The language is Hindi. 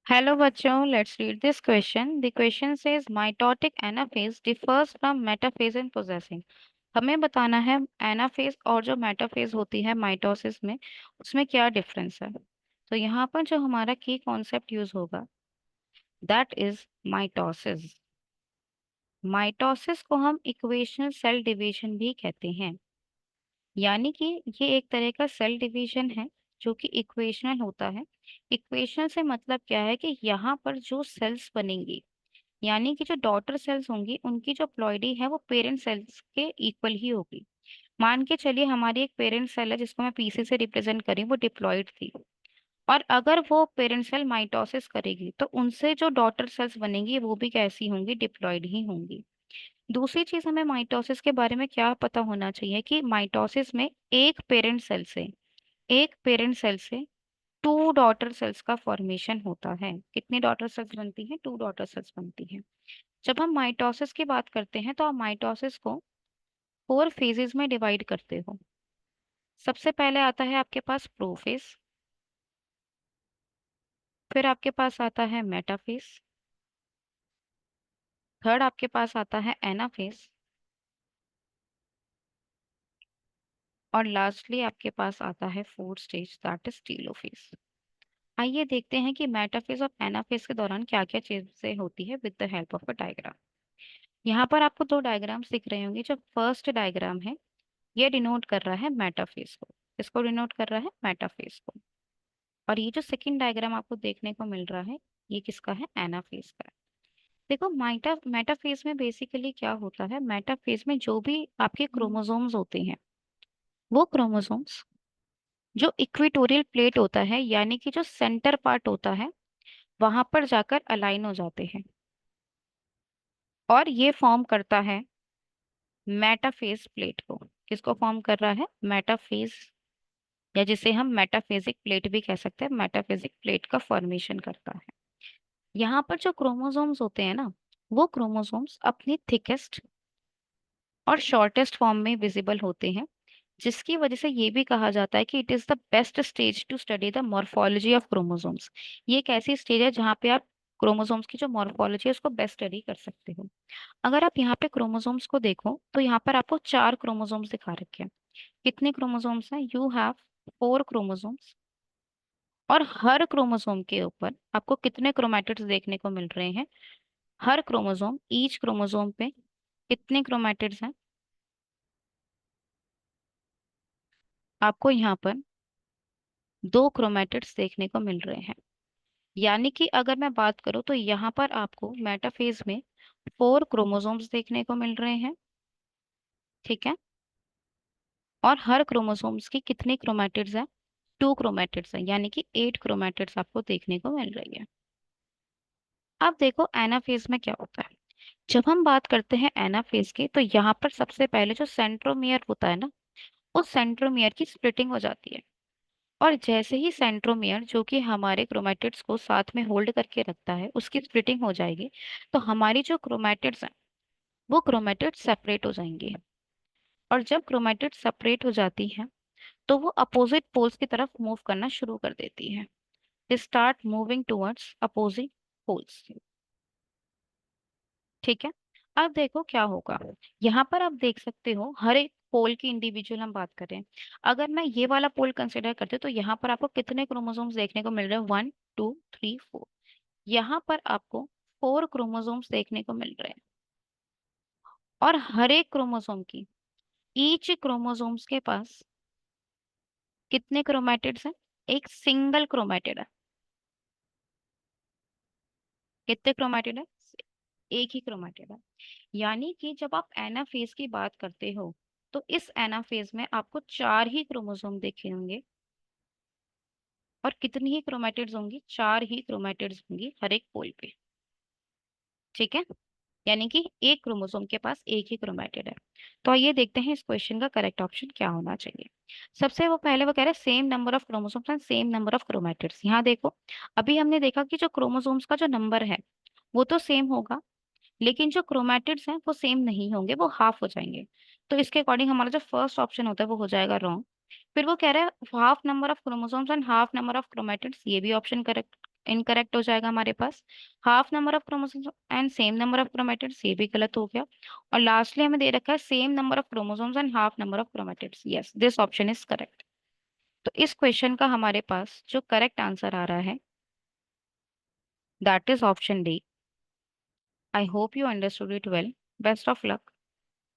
Hello बच्चों, let's read this question. The question says mitotic anaphase differs from metaphase in possessing. हमें बताना है एनाफेज और जो मेटाफेज होती है माइटोसिस में उसमें क्या डिफरेंस है। तो यहाँ पर जो हमारा की कॉन्सेप्ट यूज होगा दैट इज माइटोसिस। माइटोसिस को हम इक्वेशनल सेल डिवीजन भी कहते हैं, यानी कि ये एक तरह का सेल डिवीजन है जो कि इक्वेशनल होता है। इक्वेशनल से मतलब क्या है कि यहाँ पर जो सेल्स बनेंगी, यानी कि जो डॉटर सेल्स होंगी उनकी जो प्लॉइडी है वो पेरेंट सेल्स के इक्वल ही होगी। मान के चलिए हमारी एक पेरेंट सेल है जिसको मैं पीसी से रिप्रेजेंट करी, वो डिप्लॉइड थी। और अगर वो पेरेंट सेल माइटोसिस करेगी तो उनसे जो डॉटर सेल्स बनेंगी वो भी कैसी होंगी, डिप्लॉइड ही होंगी। दूसरी चीज हमें माइटोसिस के बारे में क्या पता होना चाहिए कि माइटोसिस में एक पेरेंट सेल से टू डॉटर सेल्स का फॉर्मेशन होता है। कितनी डॉटर सेल्स बनती हैं? टू डॉटर सेल्स बनती हैं। जब हम माइटोसिस की बात करते हैं तो आप माइटोसिस को फोर फेजेस में डिवाइड करते हो। सबसे पहले आता है आपके पास प्रोफेज, फिर आपके पास आता है मेटाफेज, थर्ड आपके पास आता है एनाफेज, और लास्टली आपके पास आता है fourth stage that is telophase. आइए देखते हैं कि मेटाफेज और एनाफेज के दौरान क्या क्या चीजें होती है with the help of a diagram. यहाँ पर आपको दो डायग्राम्स दिख रहे होंगे। जो फर्स्ट डायग्राम है ये डिनोट कर रहा है मेटाफेज को। इसको डिनोट कर रहा है मेटाफेज को। और ये जो सेकंड डायग्राम आपको देखने को मिल रहा है ये किसका है? एनाफेज का है। देखो मेटाफेज में बेसिकली क्या होता है, मेटाफेज में जो भी आपके क्रोमोसोम्स होते हैं वो क्रोमोसोम्स जो इक्वेटोरियल प्लेट होता है, यानी कि जो सेंटर पार्ट होता है, वहां पर जाकर अलाइन हो जाते हैं और ये फॉर्म करता है मेटाफेज प्लेट को। किसको फॉर्म कर रहा है? मेटाफेज, या जिसे हम मेटाफेजिक प्लेट भी कह सकते हैं। मेटाफेजिक प्लेट का फॉर्मेशन करता है। यहाँ पर जो क्रोमोसोम्स होते हैं ना, वो क्रोमोसोम्स अपनी थिकेस्ट और शॉर्टेस्ट फॉर्म में विजिबल होते हैं, जिसकी वजह से ये भी कहा जाता है कि it is the best stage to study the morphology of chromosomes. ये एक ऐसी स्टेज है जहाँ पे आप क्रोमोसोम्स की जो मॉर्फोलॉजी है उसको बेस्ट स्टडी कर सकते हो। अगर आप यहाँ पे क्रोमोसोम्स को देखो तो यहाँ पर आपको चार क्रोमोसोम्स दिखा रखे हैं। कितने क्रोमोसोम्स हैं? You have four chromosomes. और हर क्रोमोसोम के ऊपर आपको कितने क्रोमैटिड्स देखने को मिल रहे हैं? हर क्रोमोसोम, ईच क्रोमोसोम पे कितने क्रोमैटिड्स हैं? आपको यहाँ पर दो क्रोमैटिड्स देखने को मिल रहे हैं। यानी कि अगर मैं बात करूँ तो यहाँ पर आपको मेटाफेज में फोर क्रोमोसोम्स देखने को मिल रहे हैं, ठीक है। और हर क्रोमोसोम्स की कितनी क्रोमैटिड्स हैं? टू क्रोमैटिड्स हैं, यानी कि एट क्रोमैटिड्स आपको देखने को मिल रही है। अब देखो एनाफेज में क्या होता है। जब हम बात करते हैं एनाफेज की तो यहाँ पर सबसे पहले जो सेंट्रोमियर होता है ना, उस सेंट्रोमियर की स्प्लिटिंग हो जाती है। और जैसे ही सेंट्रोमियर जो कि हमारे क्रोमैटिड्स को साथ में होल्ड करके रखता है उसकी स्प्लिटिंग हो जाएगी, तो हमारी जो क्रोमैटिड्स हैं वो क्रोमैटिड्स सेपरेट हो जाएंगे। और जब क्रोमैटिड्स सेपरेट हो जाती हैं तो वो अपोजिट पोल्स की तरफ मूव करना शुरू कर देती है। They start moving towards opposite poles, ठीक है। अब देखो क्या होगा। यहाँ पर आप देख सकते हो हर एक पोल की इंडिविजुअल हम बात करें। अगर मैं ये वाला पोल कंसिडर करती हूँ तो यहाँ पर आपको कितने क्रोमोसोम्स देखने को मिल रहे हैं? One, two, three, four. यहाँ पर आपको फोर क्रोमोसोम्स देखने को मिल रहे हैं। और हर एक क्रोमोसोम की, ईच क्रोमोसोम्स के पास कितने क्रोमैटिड्स हैं? एक सिंगल क्रोमैटिड है। कितने क्रोमैटिड है? एक ही क्रोमैटिड है। यानी कि जब आप एनाफेज की बात करते हो तो इस एनाफेज में आपको चार ही क्रोमोसोम देखे होंगे। और कितनी ही क्रोमैटिड्स होंगी? चार ही क्रोमैटिड्स होंगी हर एक पोल पे, ठीक है। यानी कि एक क्रोमोसोम के पास एक ही क्रोमैटिड है। तो आइए देखते हैं इस क्वेश्चन का करेक्ट ऑप्शन क्या होना चाहिए। सबसे वो पहले वो कह रहे हैं same number of chromosomes and same number of chromatids. यहाँ देखो, अभी हमने देखा कि जो क्रोमोसोम्स का जो नंबर है वो तो सेम होगा, लेकिन जो क्रोमैटिड्स हैं वो सेम नहीं होंगे, वो हाफ हो जाएंगे। तो इसके अकॉर्डिंग हमारा जो फर्स्ट ऑप्शन होता है वो हो जाएगा रॉन्ग। फिर वो कह रहा है half number of chromosomes and half number of chromatids, ये भी ऑप्शन करेक्ट इनकरेक्ट हो जाएगा हमारे पास। Half number of chromosomes and same number of chromatids, ये भी गलत हो गया। और लास्टली हमें दे रखा है same number of chromosomes and half number of chromatids. Yes, this option is correct. तो इस क्वेश्चन का हमारे पास जो करेक्ट आंसर आ रहा है that is option D. I hope you understood it well. Best of luck.